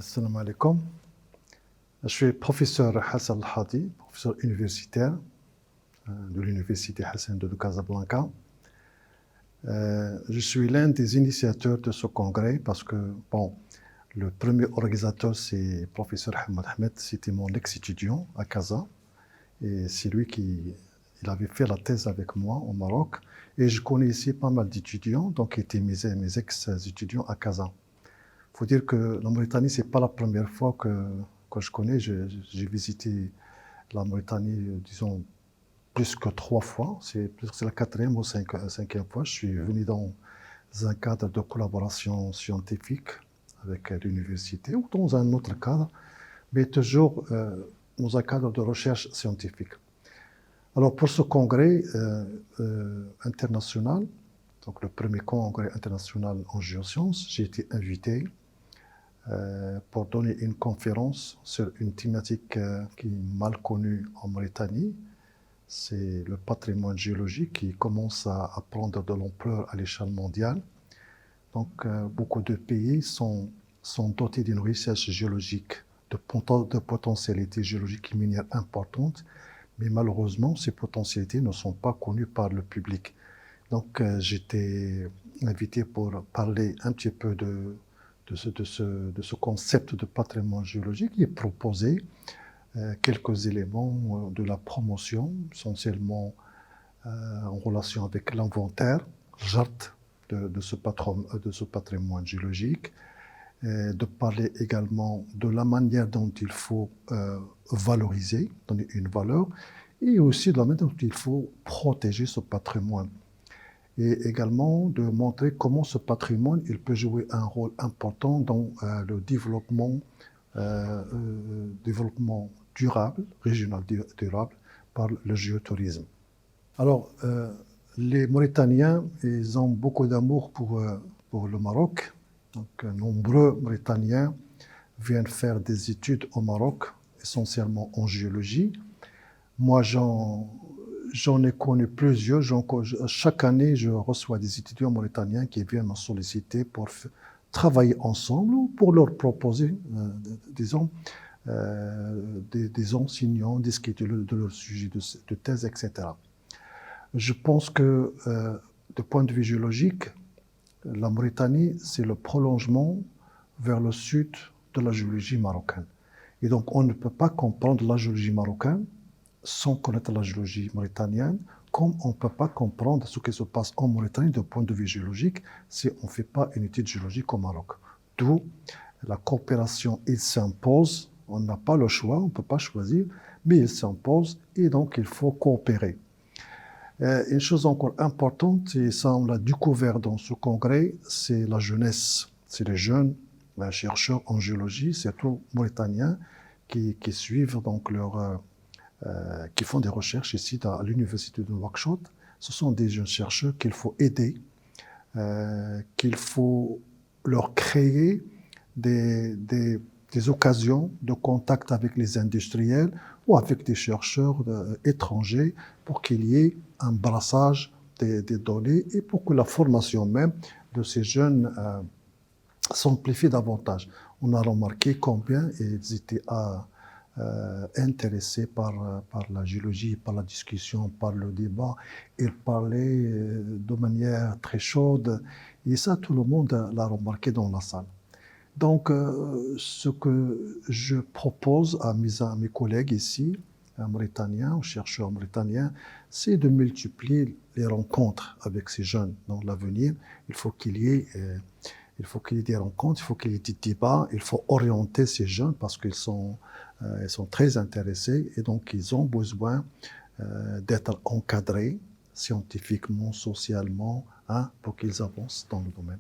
Salam alaikum. Je suis professeur Hassan Al-Hadi, professeur universitaire de l'Université Hassan de Casablanca. Je suis l'un des initiateurs de ce congrès parce que, le premier organisateur, c'est le professeur Hamad Ahmed, c'était mon ex-étudiant à Casa. Et c'est lui il avait fait la thèse avec moi au Maroc. Et je connais ici pas mal d'étudiants, donc qui étaient mes ex-étudiants à Casa. Il faut dire que la Mauritanie, ce n'est pas la première fois que je connais. J'ai visité la Mauritanie, disons, plus que 3 fois. C'est la quatrième ou cinquième fois. Je suis venu dans un cadre de collaboration scientifique avec l'université ou dans un autre cadre, mais toujours dans un cadre de recherche scientifique. Alors pour ce congrès international, donc le premier congrès international en géosciences, j'ai été invité pour donner une conférence sur une thématique qui est mal connue en Mauritanie. C'est le patrimoine géologique qui commence à prendre de l'ampleur à l'échelle mondiale. Donc, beaucoup de pays sont dotés d'une recherche géologique, de potentialités géologiques et minières importantes, mais malheureusement, ces potentialités ne sont pas connues par le public. Donc, j'étais invité pour parler un petit peu de ce concept de patrimoine géologique et proposer quelques éléments de la promotion, essentiellement en relation avec l'inventaire, JART, de ce patrimoine géologique, de parler également de la manière dont il faut valoriser, donner une valeur, et aussi de la manière dont il faut protéger ce patrimoine. Et également de montrer comment ce patrimoine il peut jouer un rôle important dans le développement durable, régional durable, par le géotourisme. Alors, les Mauritaniens, ils ont beaucoup d'amour pour le Maroc. Donc, nombreux Mauritaniens viennent faire des études au Maroc, essentiellement en géologie. Moi, j'en ai connu plusieurs. Chaque année, je reçois des étudiants mauritaniens qui viennent me solliciter pour travailler ensemble ou pour leur proposer, disons, des enseignants, discuter de leur sujet de thèse, etc. Je pense que, de point de vue géologique, la Mauritanie, c'est le prolongement vers le sud de la géologie marocaine. Et donc, on ne peut pas comprendre la géologie marocaine sans connaître la géologie mauritanienne, comme on ne peut pas comprendre ce qui se passe en Mauritanie d'un point de vue géologique si on ne fait pas une étude géologique au Maroc. D'où la coopération, il s'impose, on n'a pas le choix, on ne peut pas choisir, mais il s'impose et donc il faut coopérer. Une chose encore importante, et ça on l'a découvert dans ce congrès, c'est la jeunesse, c'est les jeunes chercheurs en géologie, surtout mauritaniens, qui suivent donc qui font des recherches ici à l'université de Nouakchott. Ce sont des jeunes chercheurs qu'il faut aider, qu'il faut leur créer des occasions de contact avec les industriels ou avec des chercheurs étrangers pour qu'il y ait un brassage des données et pour que la formation même de ces jeunes s'amplifie davantage. On a remarqué combien ils étaient intéressés par la géologie, par la discussion, par le débat. Ils parlaient de manière très chaude et ça, tout le monde l'a remarqué dans la salle. Donc, ce que je propose à mes collègues ici, mauritaniens, aux chercheurs mauritaniens, c'est de multiplier les rencontres avec ces jeunes. Dans l'avenir, il faut qu'il y ait des rencontres, il faut qu'il y ait des débats, il faut orienter ces jeunes parce qu'ils sont très intéressés et donc ils ont besoin d'être encadrés scientifiquement, socialement, pour qu'ils avancent dans le domaine.